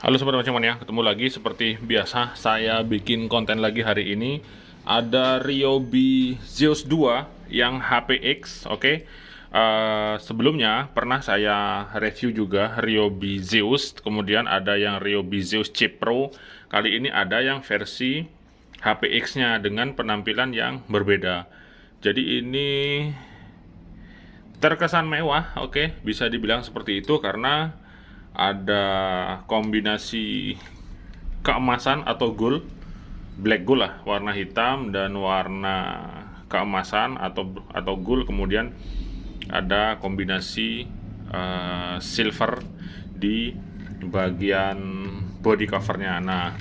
Halo Sobat Maceman ya, ketemu lagi seperti biasa saya bikin konten lagi hari ini. Ada Ryobi Zeus 2 yang HPX, oke. Sebelumnya pernah saya review juga Ryobi Zeus, kemudian ada yang Ryobi Zeus Chip Pro. Kali ini ada yang versi HPX-nya dengan penampilan yang berbeda. Jadi ini terkesan mewah, oke, bisa dibilang seperti itu karena ada kombinasi keemasan atau gold, black gold lah, warna hitam dan warna keemasan atau gold, kemudian ada kombinasi silver di bagian body covernya. Nah,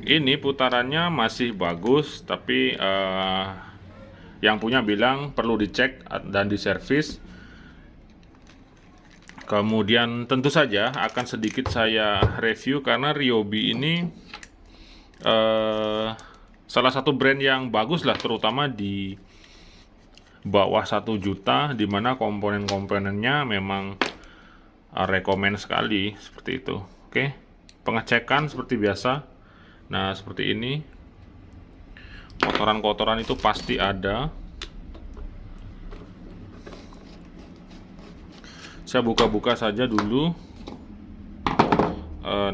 ini putarannya masih bagus, tapi yang punya bilang perlu dicek dan diservis. Kemudian tentu saja akan sedikit saya review karena Ryobi ini salah satu brand yang bagus lah, terutama di bawah 1 juta, dimana komponen-komponennya memang rekomen sekali seperti itu. Oke, pengecekan seperti biasa. Nah, seperti ini, kotoran-kotoran itu pasti ada. Saya buka-buka saja dulu,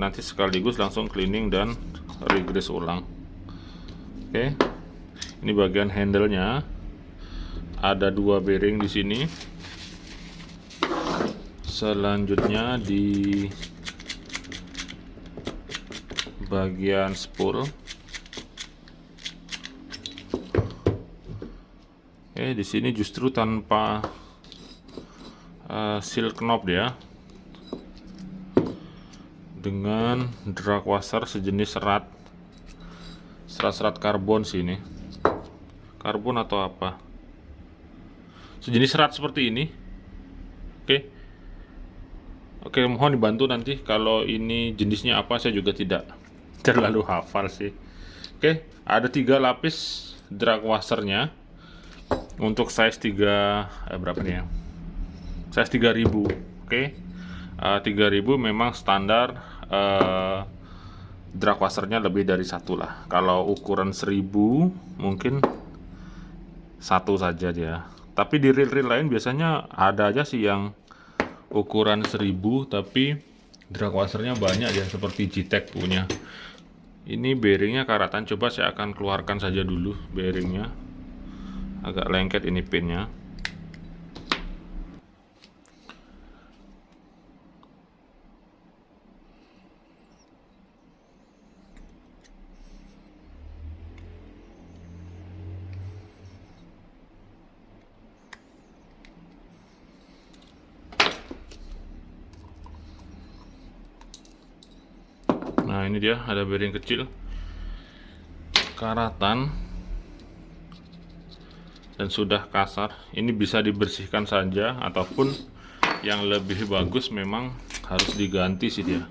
nanti sekaligus langsung cleaning dan regrease ulang. Oke, ini bagian handle-nya, ada 2 bearing di sini. Selanjutnya di bagian spool, di sini justru tanpa seal knob ya, dengan drag washer sejenis serat karbon sini, karbon atau apa, sejenis serat seperti ini. Oke, mohon dibantu nanti kalau ini jenisnya apa, saya juga tidak terlalu hafal sih. Oke, ada 3 lapis drag washernya untuk size 3 berapa nih ya, size 3000. Oke, 3000 memang standar. Drag washernya lebih dari 1 lah. Kalau ukuran 1000 mungkin 1 saja dia. Tapi di reel-reel lain biasanya ada aja sih yang ukuran 1000 tapi drag washernya banyak ya, seperti Gtech punya. Ini bearingnya karatan, coba saya akan keluarkan saja dulu bearingnya. Agak lengket ini pinnya. Nah, ini dia, ada bearing kecil karatan dan sudah kasar. Ini bisa dibersihkan saja, ataupun yang lebih bagus memang harus diganti sih dia.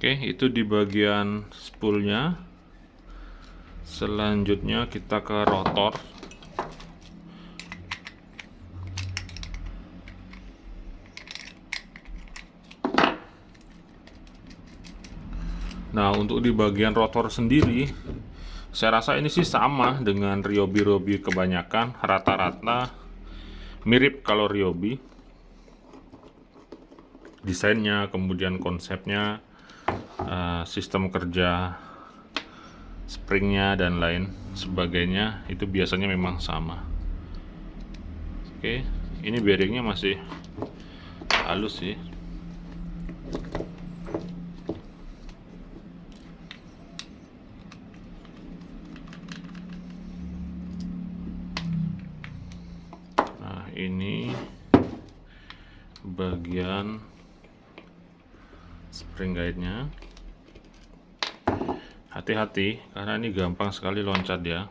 Oke, itu di bagian spoolnya. Selanjutnya kita ke rotor. Nah, untuk di bagian rotor sendiri, saya rasa ini sih sama dengan Ryobi kebanyakan, rata-rata mirip kalau Ryobi. Desainnya, kemudian konsepnya, sistem kerja springnya dan lain sebagainya itu biasanya memang sama. Oke, ini bearingnya masih halus sih. Nah, ini bagian spring guide-nya. Hati-hati karena ini gampang sekali loncat ya.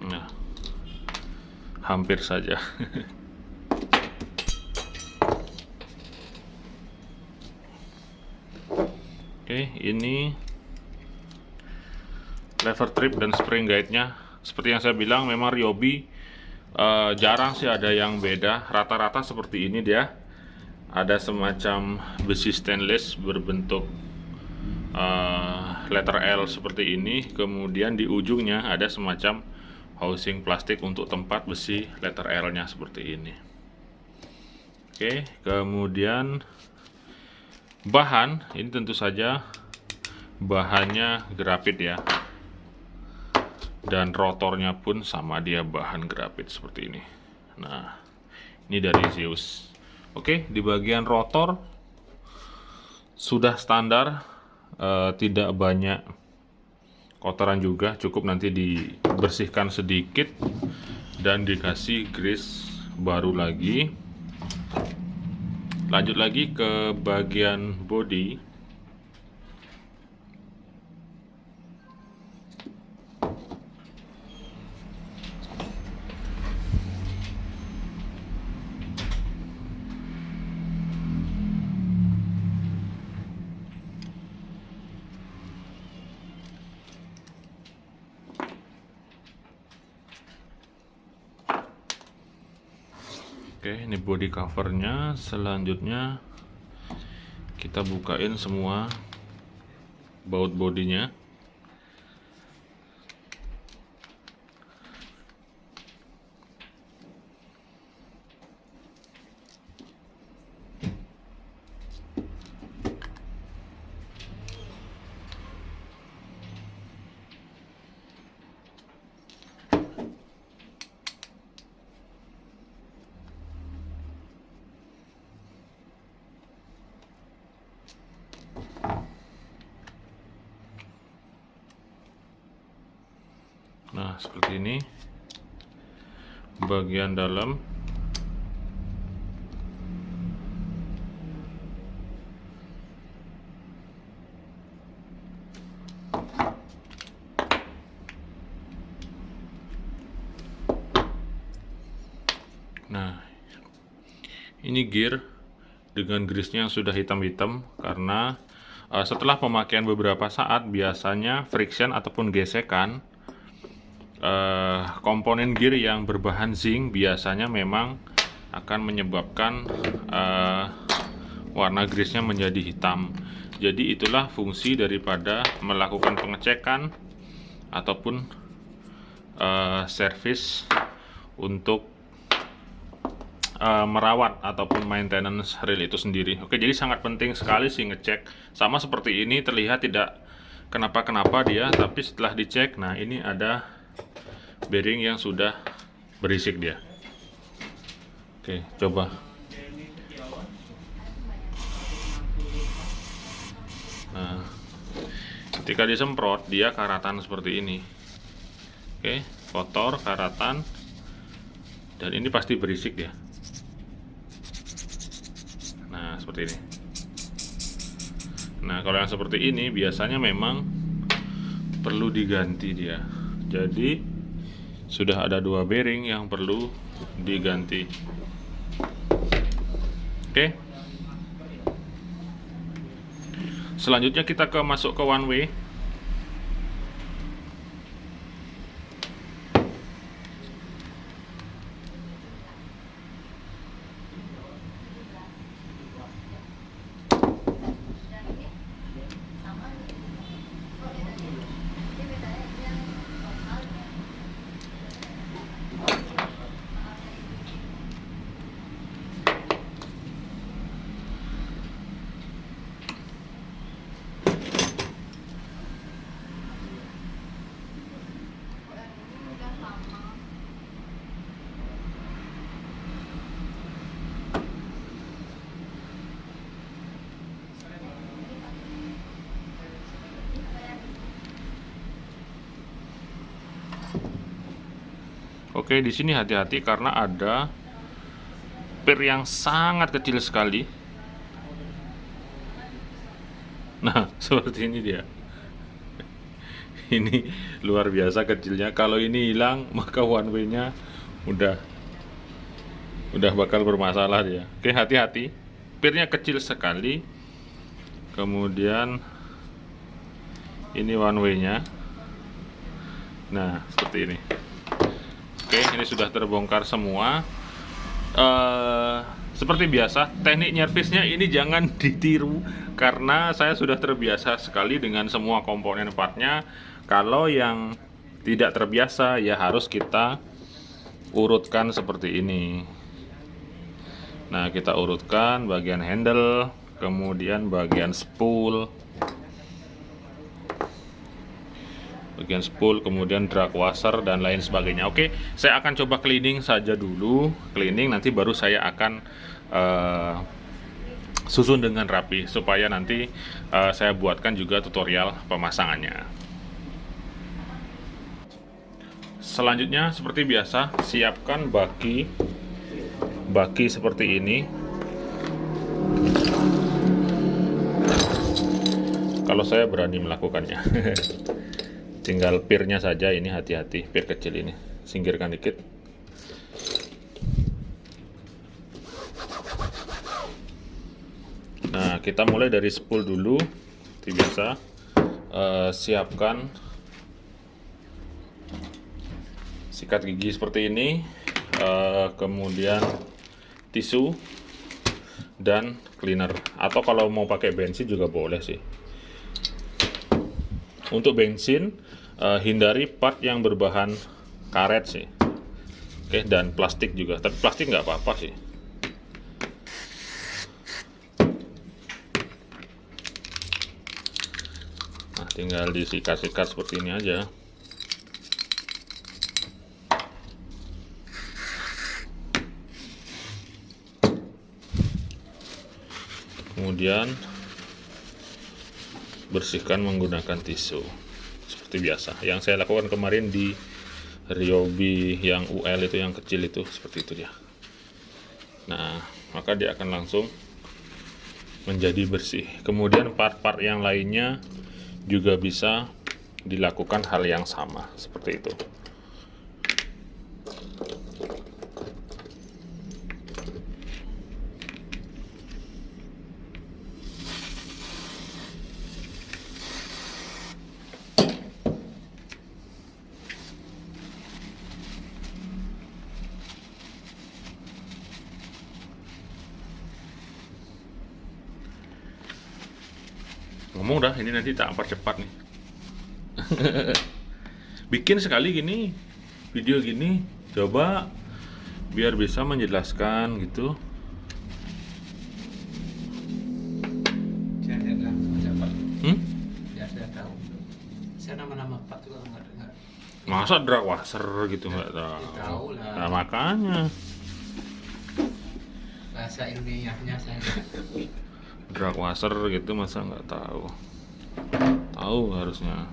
Nah, hampir saja. Oke, ini lever trip dan spring guide-nya. Seperti yang saya bilang, memang Ryobi jarang sih ada yang beda. Rata-rata seperti ini dia. Ada semacam besi stainless berbentuk letter L seperti ini. Kemudian di ujungnya ada semacam housing plastik untuk tempat besi letter L-nya seperti ini. Oke, kemudian bahan ini tentu saja bahannya grafit ya. Dan rotornya pun sama, dia bahan grafit seperti ini. Nah, ini dari Zeus. Oke, di bagian rotor sudah standar, tidak banyak kotoran juga, cukup nanti dibersihkan sedikit dan dikasih grease baru lagi. Lanjut lagi ke bagian bodi. Oke, ini body covernya. Selanjutnya kita bukain semua baut bodinya. Nah, seperti ini bagian dalam. Nah, ini gear dengan grease-nya yang sudah hitam-hitam karena setelah pemakaian beberapa saat biasanya friction ataupun gesekan komponen gear yang berbahan zinc biasanya memang akan menyebabkan warna grease-nya menjadi hitam. Jadi itulah fungsi daripada melakukan pengecekan ataupun servis untuk merawat ataupun maintenance reel itu sendiri. Oke, jadi sangat penting sekali sih ngecek. Sama seperti ini, terlihat tidak kenapa-kenapa dia, tapi setelah dicek, nah ini ada bearing yang sudah berisik dia. Oke, coba. Nah, ketika disemprot dia karatan seperti ini. Oke, kotor, karatan, dan ini pasti berisik ya. Nah, seperti ini. Nah, kalau yang seperti ini biasanya memang perlu diganti dia. Jadi sudah ada 2 bearing yang perlu diganti. Oke. Selanjutnya kita masuk ke one way. Oke, di sini hati-hati karena ada pir yang sangat kecil sekali. Nah, seperti ini dia. Ini luar biasa kecilnya. Kalau ini hilang, maka one way-nya udah bakal bermasalah dia. Oke, hati-hati. Pirnya kecil sekali. Kemudian ini one way-nya. Nah, seperti ini. Oke, ini sudah terbongkar semua. Seperti biasa, teknik nyervisnya ini jangan ditiru karena saya sudah terbiasa sekali dengan semua komponen partnya. Kalau yang tidak terbiasa ya harus kita urutkan seperti ini. Nah, kita urutkan bagian handle, kemudian bagian spool, kemudian drag washer dan lain sebagainya. Oke, saya akan coba cleaning saja dulu. Cleaning nanti baru saya akan susun dengan rapi supaya nanti saya buatkan juga tutorial pemasangannya. Selanjutnya seperti biasa, siapkan baki seperti ini. Kalau saya berani melakukannya. Tinggal pirnya saja, ini hati-hati, pir kecil ini singkirkan dikit. Nah, kita mulai dari spool dulu. Seperti biasa, siapkan sikat gigi seperti ini, kemudian tisu dan cleaner, atau kalau mau pakai bensin juga boleh sih. Untuk bensin, hindari part yang berbahan karet sih. Oke, dan plastik juga, tapi plastik nggak apa-apa sih. Nah, tinggal disikat-sikat seperti ini aja. Kemudian bersihkan menggunakan tisu seperti biasa. Yang saya lakukan kemarin di Ryobi yang UL itu, yang kecil itu, seperti itu dia. Nah, maka dia akan langsung menjadi bersih. Kemudian part-part yang lainnya juga bisa dilakukan hal yang sama seperti itu. Ngomong dah, ini nanti tak percepat nih. Bikin sekali gini, video gini, coba biar bisa menjelaskan gitu. Saya tidak tahu. Saya tahu. Saya nama-nama part juga nggak dengar. Masa drag washer gitu nggak tahu? Tahu lah. Nah, makanya Bahasa ilmiahnya saya. drag washer gitu masa nggak tahu? Tahu harusnya.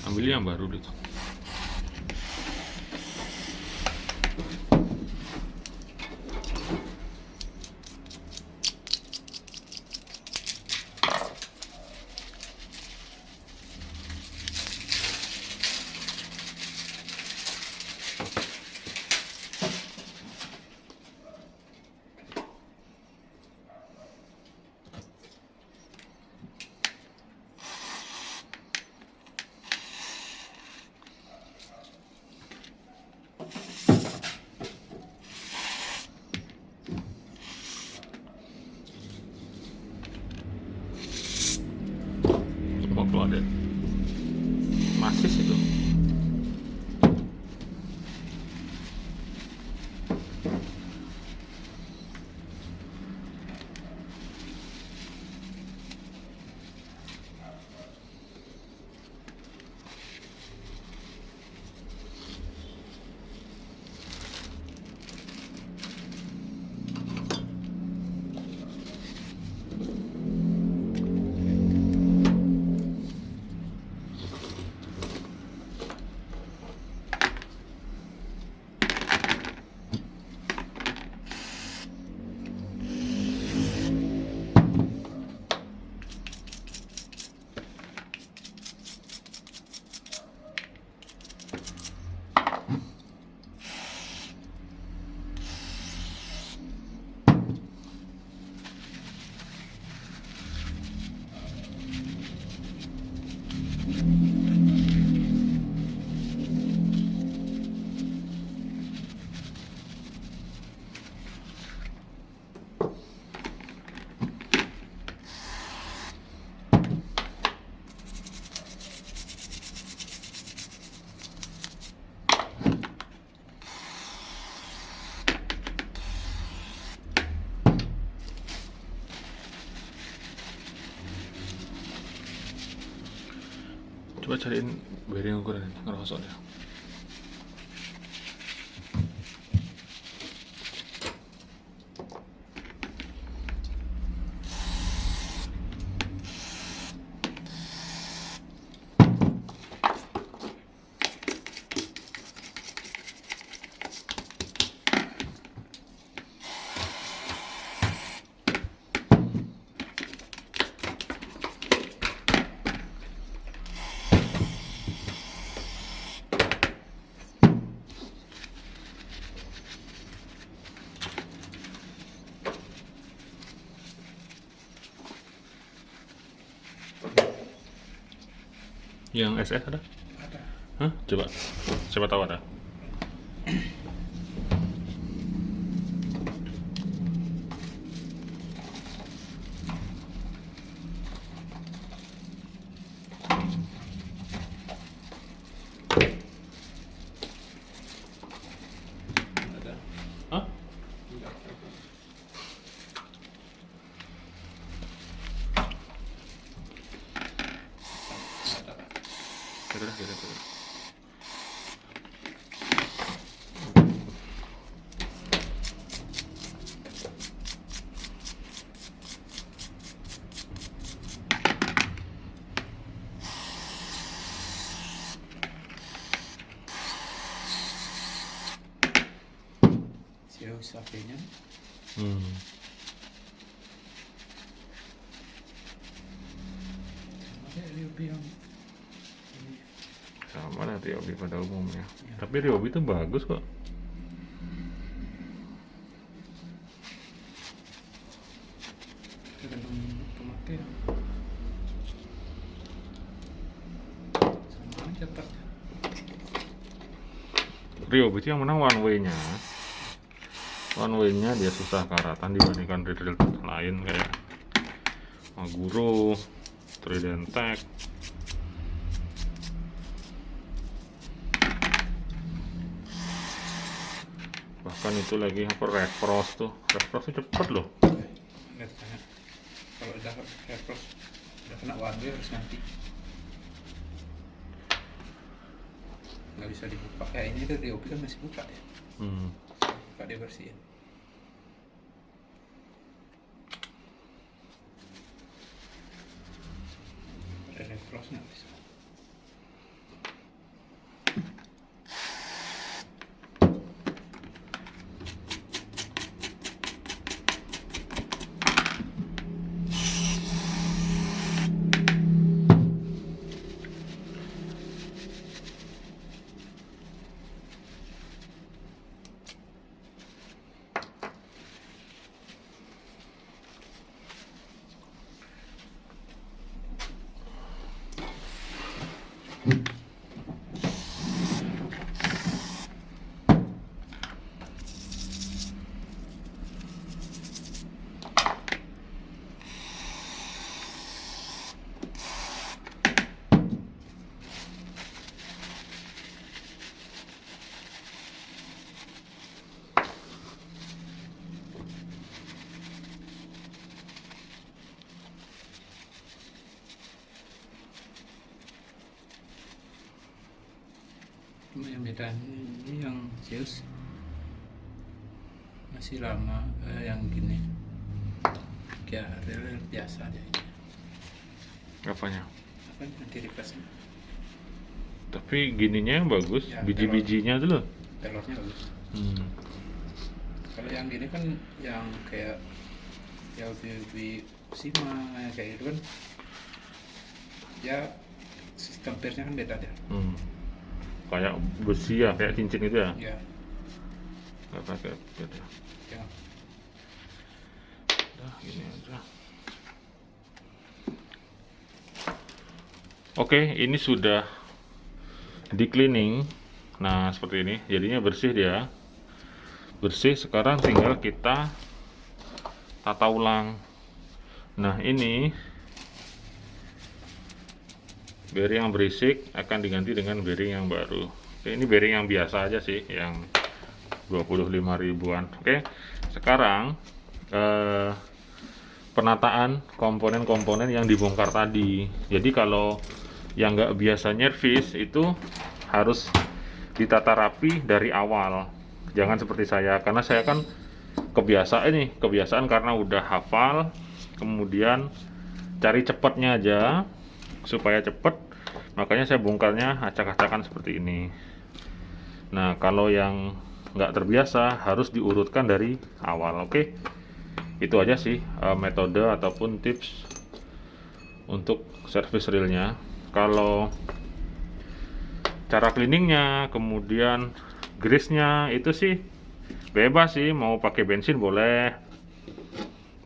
Ambil yang baru gitu. Coba cariin bearing ukuran ini, ngerosot ya. Yang SS ada? Ada. Hah? Coba. Siapa tahu ada. Ada. Hah? Enggak. Ada. Gitu dah, gitu. Zeus HP-nya. Ada Ryobi yang ini. Sama lah Ryobi pada umumnya. Ya. Tapi Ryobi itu bagus kok. Tergantung pemakaian. Sama aja Pak. Ryobi itu yang menang one way-nya. One way-nya dia susah karatan dibandingkan reel lain kayak Maguro, Tridentech. Bahkan itu lagi apa Red Cross tuh. Red Cross tuh cepet loh. Lihat tanya. Kalau udah reverse udah kena one way harus ganti. Nggak bisa dibuka. Ini tuh Ryobi kan masih buka ya. Buka dia bersihin. Ada reverse nggak bisa. Cuma yang beda ini yang Zeus masih lama, yang gini kayak reel biasa aja ini. Apanya? Apa nanti requestnya? Tapi gininya yang bagus, Ya, biji-bijinya tuh loh. Telurnya bagus. Kalau yang gini kan yang kayak ya lebih Sima kayak gitu kan, ya sistem pierce-nya kan beda deh. Kayak besi ya, kayak cincin itu ya. Ya, Nggak pakai beda. ya. Udah gini aja. Oke, ini sudah di cleaning. Nah, seperti ini. Jadinya bersih dia. Bersih, sekarang tinggal kita tata ulang. Nah, ini bearing yang berisik akan diganti dengan bearing yang baru. Oke, ini bearing yang biasa aja sih, yang 25 ribuan. Oke, sekarang penataan komponen-komponen yang dibongkar tadi. Jadi kalau yang nggak biasa nyervis itu harus ditata rapi dari awal. Jangan seperti saya, karena saya kan kebiasaan karena udah hafal, kemudian cari cepatnya aja supaya cepet, makanya saya bongkarnya acak-acakan seperti ini. Nah, kalau yang nggak terbiasa harus diurutkan dari awal. Oke, itu aja sih metode ataupun tips untuk servis reelnya. Kalau cara cleaningnya, kemudian grease-nya itu sih bebas sih, mau pakai bensin boleh,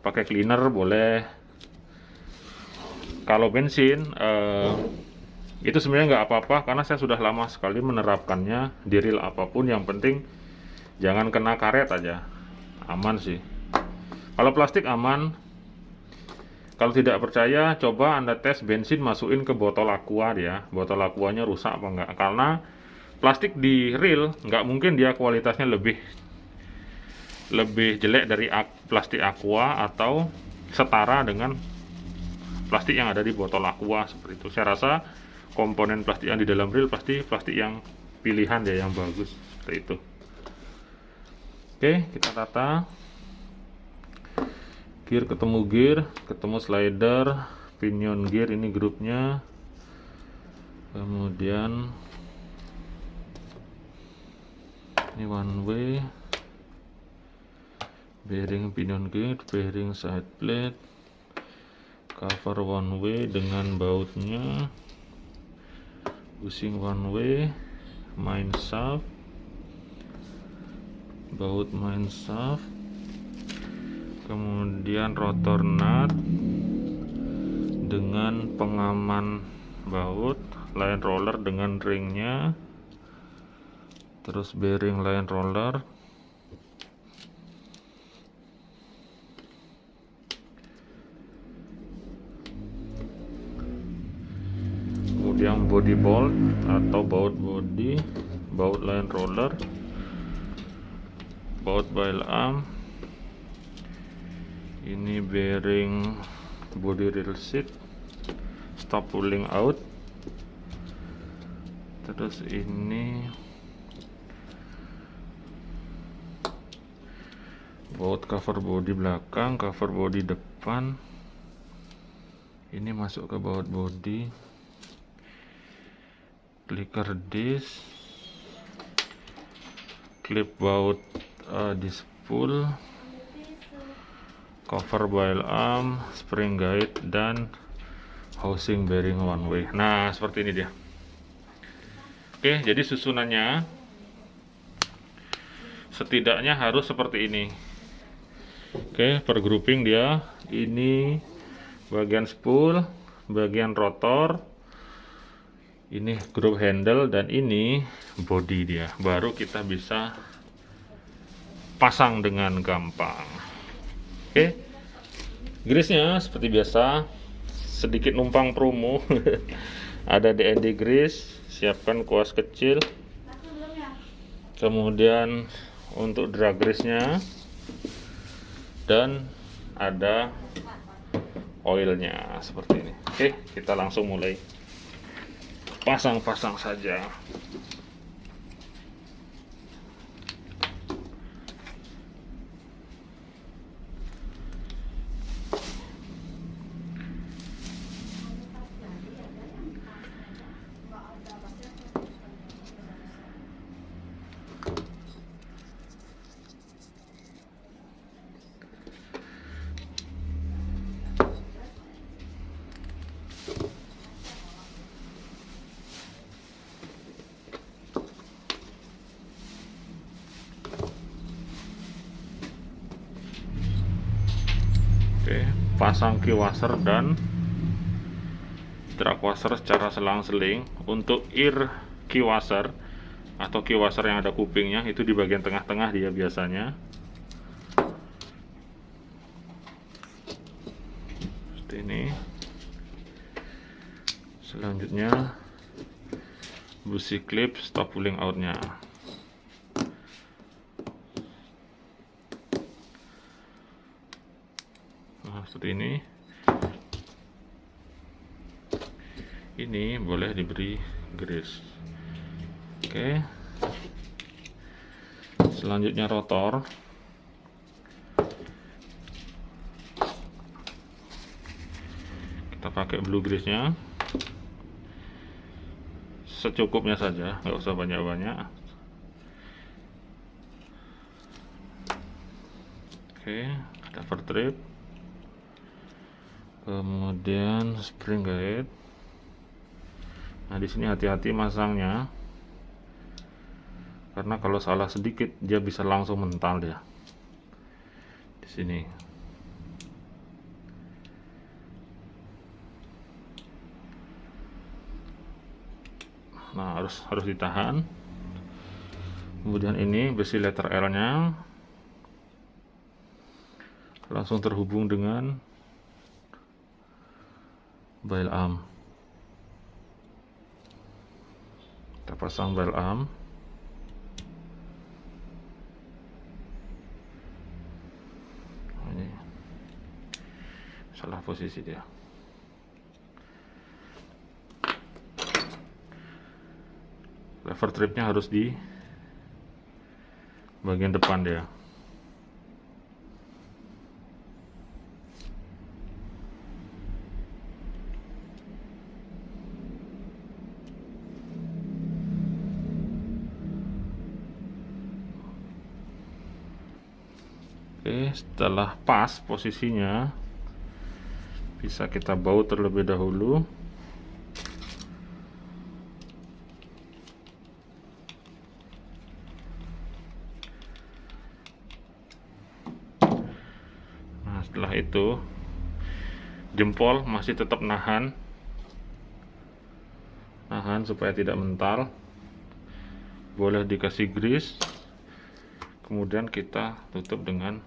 pakai cleaner boleh. Kalau bensin itu sebenarnya nggak apa-apa, karena saya sudah lama sekali menerapkannya di reel apapun. Yang penting jangan kena karet aja, aman sih. Kalau plastik aman. Kalau tidak percaya, coba Anda tes bensin masukin ke botol aqua ya, botol aquanya rusak apa enggak. Karena plastik di reel nggak mungkin dia kualitasnya lebih jelek dari plastik aqua atau setara dengan plastik yang ada di botol aqua seperti itu. Saya rasa komponen plastik yang di dalam reel pasti plastik yang pilihan ya, yang bagus seperti itu. Oke, kita tata. Gear ketemu slider, pinion gear ini grupnya. Kemudian ini one way, bearing pinion gear, bearing side plate, cover one way dengan bautnya, bushing one way, main shaft, baut main shaft, kemudian rotor nut dengan pengaman baut, line roller dengan ringnya, terus bearing line roller, kemudian body bolt atau baut body, baut line roller, baut bail arm, ini bearing body reel seat, stop pulling out, terus ini baut cover body belakang, cover body depan, ini masuk ke baut body, clicker disc, clip baut di spool, cover bail arm, spring guide, dan housing bearing one way. Nah, seperti ini dia. Oke, jadi susunannya setidaknya harus seperti ini. Oke, per grouping dia. Ini bagian spool, bagian rotor, ini groove handle, dan ini body dia. Baru kita bisa pasang dengan gampang. Oke, grease-nya seperti biasa, sedikit numpang promo. Ada DND grease, siapkan kuas kecil. Kemudian untuk drag grease-nya, dan ada oilnya seperti ini. Oke, kita langsung mulai pasang-pasang saja. Oke, pasang key washer dan drag washer secara selang-seling. Untuk ear key washer atau key washer yang ada kupingnya itu di bagian tengah-tengah dia biasanya. Seperti ini. Selanjutnya busi clip stop pulling out-nya. Nah, seperti ini. ini boleh diberi grease. Oke. Selanjutnya rotor. Kita pakai blue grease-nya secukupnya saja, nggak usah banyak-banyak. Oke, cover trip, kemudian spring guide. Nah, di sini hati-hati masangnya, karena kalau salah sedikit dia bisa langsung mental dia. Di sini. Nah, harus ditahan. Kemudian ini besi letter L-nya langsung terhubung dengan bail arm. Kita pasang bail arm. Ini salah posisi dia. Lever tripnya harus di bagian depan dia. Oke, setelah pas posisinya, bisa kita baut terlebih dahulu. Setelah itu jempol masih tetap nahan supaya tidak mental, boleh dikasih grease, kemudian kita tutup dengan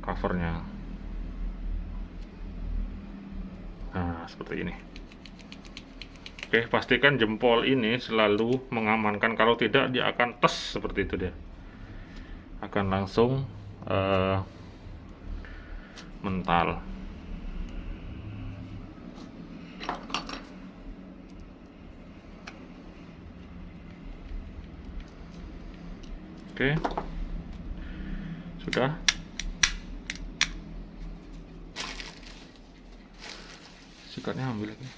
covernya. Nah, seperti ini. Oke, pastikan jempol ini selalu mengamankan, kalau tidak dia akan tes seperti itu, dia akan langsung mental. Oke, sudah. Sikatnya ambil lagi.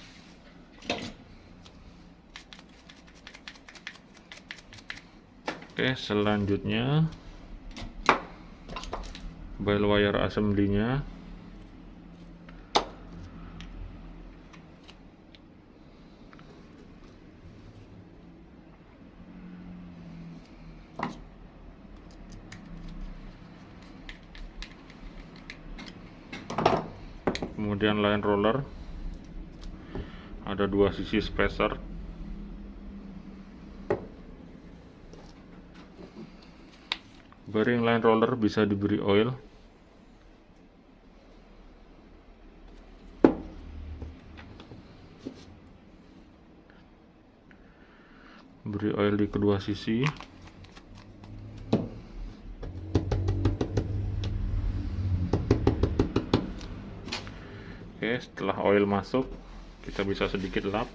Oke, selanjutnya bail wire assembly-nya. Kemudian line roller, ada dua sisi spacer. Bearing line roller bisa diberi oil. Beri oil di kedua sisi. Oke, setelah oil masuk, kita bisa sedikit lap.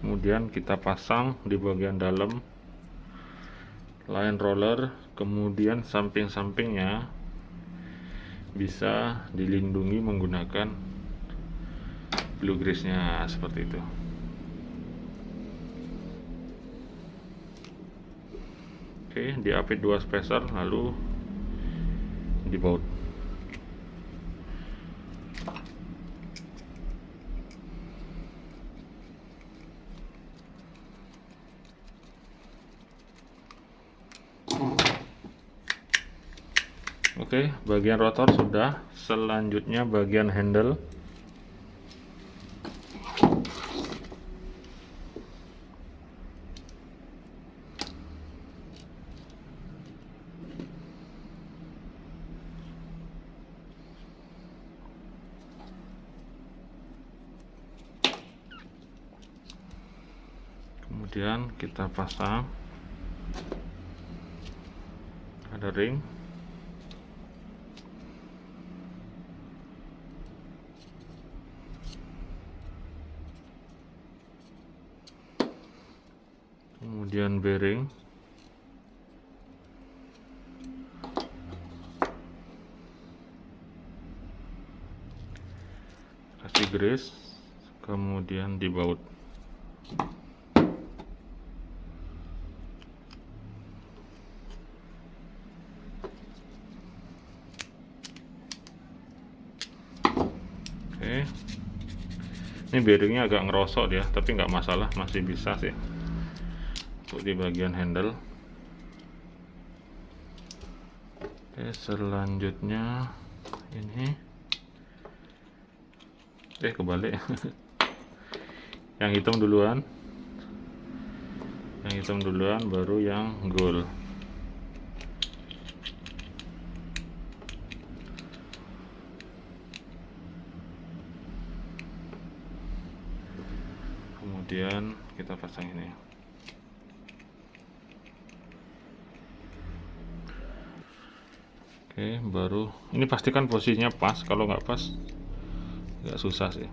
Kemudian kita pasang di bagian dalam line roller, kemudian samping-sampingnya bisa dilindungi menggunakan blue grease-nya seperti itu. Oke, diapit dua spacer lalu dibaut. Oke, bagian rotor sudah. Selanjutnya bagian handle. Kemudian kita pasang, ada ring. kemudian bearing, kasih grease, kemudian dibaut. Oke, ini bearingnya agak ngerosok dia, tapi nggak masalah, masih bisa sih untuk di bagian handle. Oke, selanjutnya ini kebalik. Yang hitam duluan, baru yang gold. Kemudian kita pasang ini. Oke, baru ini pastikan posisinya pas. Kalau nggak pas agak susah sih.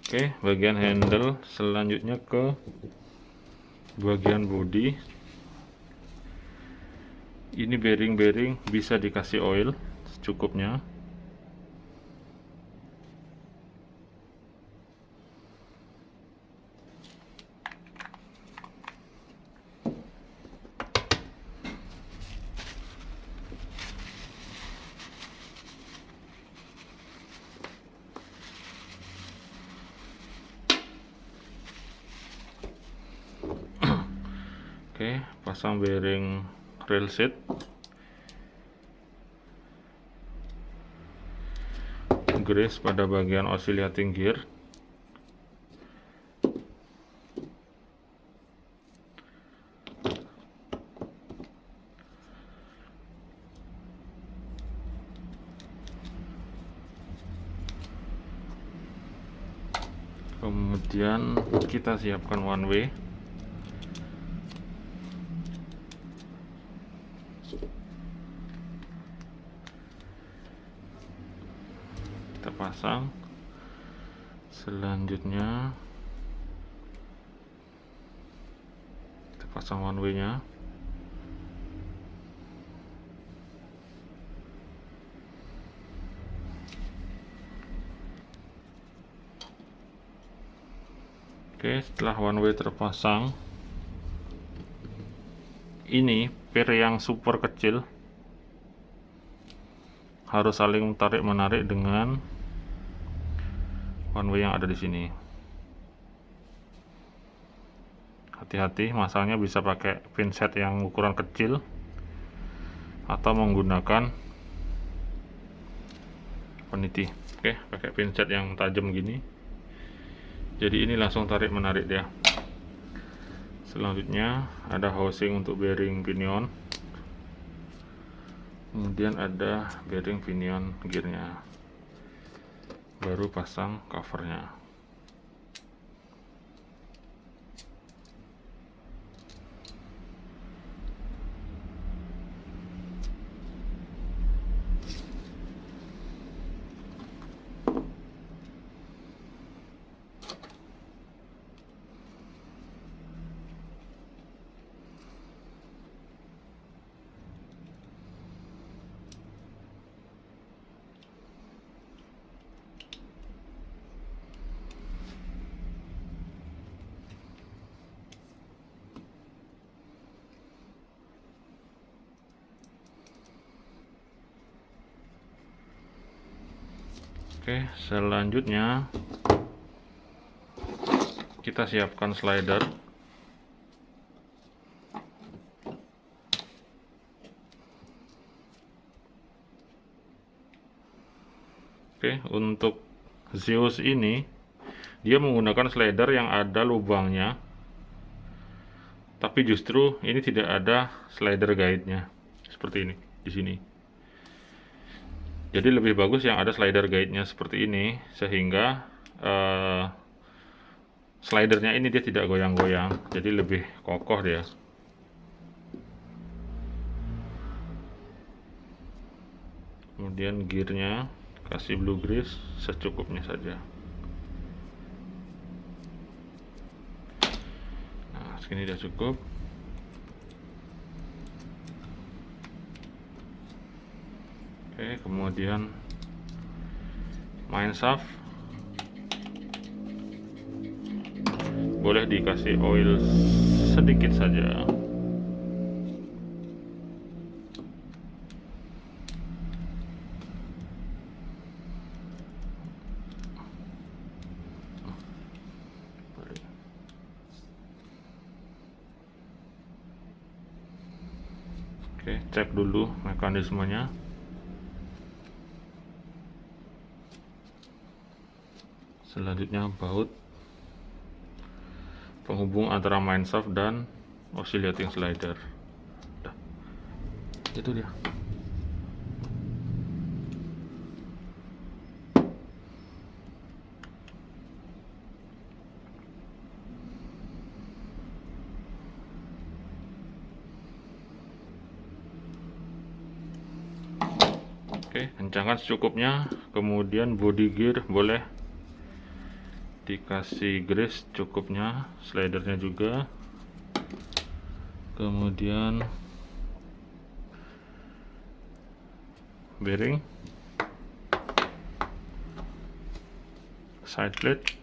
Oke, bagian handle, selanjutnya ke bagian bodi. Ini bearing bisa dikasih oil secukupnya. Oke, pasang bearing rail seat, grease pada bagian oscillating gear, kemudian kita siapkan one way. Kita pasang. Selanjutnya kita pasang one way nya. Oke, setelah one way terpasang, ini per yang super kecil harus saling tarik menarik dengan one way yang ada di sini. Hati-hati, masangnya bisa pakai pinset yang ukuran kecil atau menggunakan peniti. Oke, pakai pinset yang tajam gini. Jadi ini langsung tarik menarik dia. Selanjutnya ada housing untuk bearing pinion. Kemudian ada bearing pinion gearnya. Baru pasang covernya. Oke, selanjutnya kita siapkan slider. Oke, untuk Zeus ini dia menggunakan slider yang ada lubangnya, tapi justru ini tidak ada slider guide-nya seperti ini di sini. Jadi lebih bagus yang ada slider guide-nya seperti ini, sehingga slidernya ini dia tidak goyang-goyang, jadi lebih kokoh dia. Kemudian gearnya kasih blue grease secukupnya saja. Nah, segini udah cukup. Oke, kemudian main shaft boleh dikasih oil sedikit saja. Oke, cek dulu mekanismenya. Selanjutnya baut penghubung antara main shaft dan oscillating slider. Udah. Itu dia. Oke, kencangkan secukupnya. Kemudian body gear boleh dikasih grease cukupnya, slidernya juga. Kemudian bearing, side plate,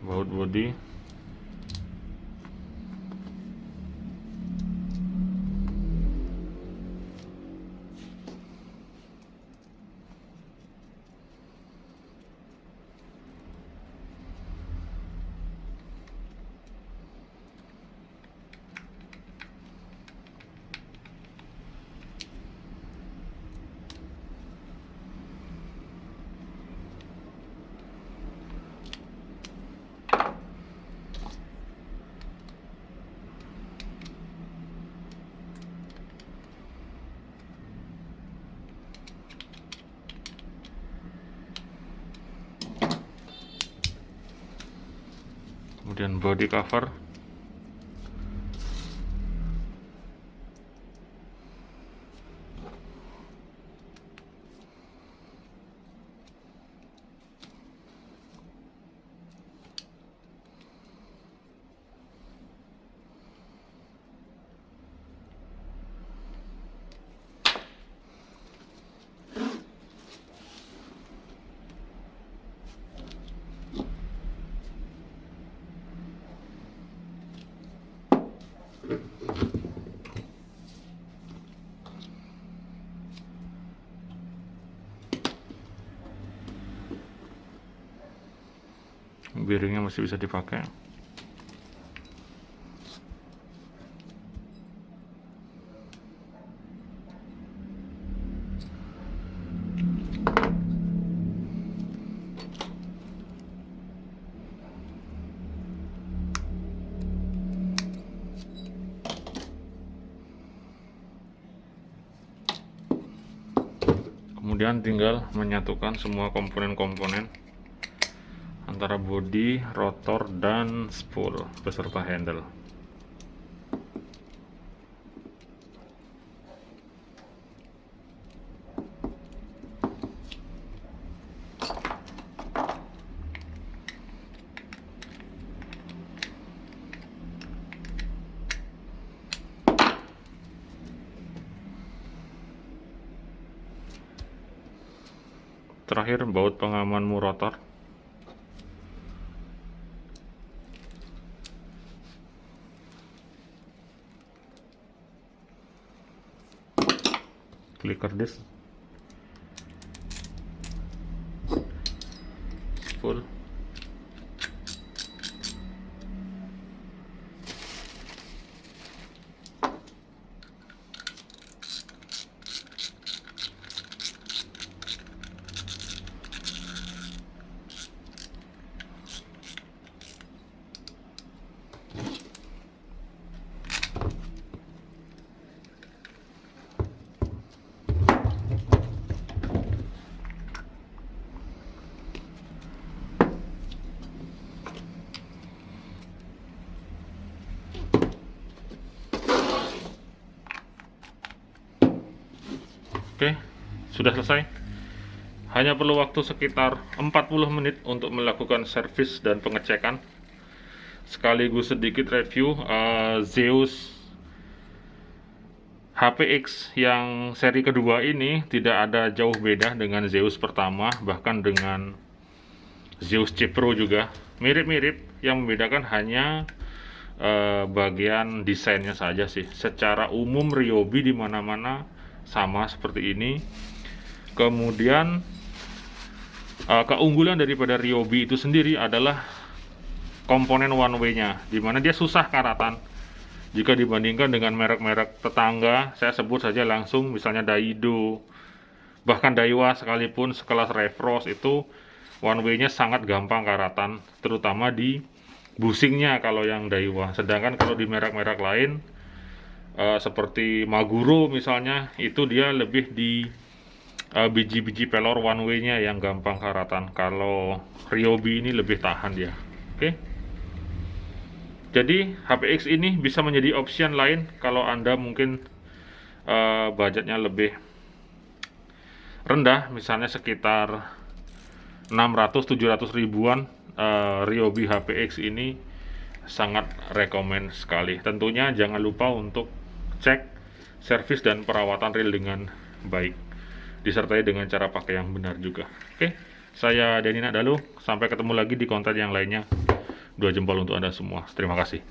baut body, kemudian body cover, bearingnya masih bisa dipakai. Kemudian tinggal menyatukan semua komponen-komponen antara bodi, rotor, dan spool beserta handle. Terakhir, baut pengamanmu rotor. Clicker disc, spool, Oke, sudah selesai. Hanya perlu waktu sekitar 40 menit untuk melakukan servis dan pengecekan. Sekaligus sedikit review Zeus HPX yang seri kedua ini tidak ada jauh beda dengan Zeus pertama, bahkan dengan Zeus C Pro juga mirip-mirip. Yang membedakan hanya bagian desainnya saja sih. Secara umum Ryobi di mana-mana sama seperti ini. Kemudian keunggulan daripada Ryobi itu sendiri adalah komponen one way-nya, dimana dia susah karatan jika dibandingkan dengan merek-merek tetangga. Saya sebut saja langsung, misalnya Daido, bahkan Daiwa sekalipun sekelas Refrost, itu one way-nya sangat gampang karatan, terutama di bushingnya kalau yang Daiwa. Sedangkan kalau di merek-merek lain seperti Maguro misalnya, itu dia lebih di biji-biji pelor one way-nya yang gampang karatan. Kalau Ryobi ini lebih tahan dia. Oke. Jadi HPX ini bisa menjadi option lain kalau Anda mungkin budgetnya lebih rendah, misalnya sekitar 600-700 ribuan. Ryobi HPX ini sangat rekomend sekali. Tentunya jangan lupa untuk cek servis dan perawatan reel dengan baik, disertai dengan cara pakai yang benar juga. Oke, saya Denny Nadalu, sampai ketemu lagi di konten yang lainnya. 2 jempol untuk Anda semua. Terima kasih.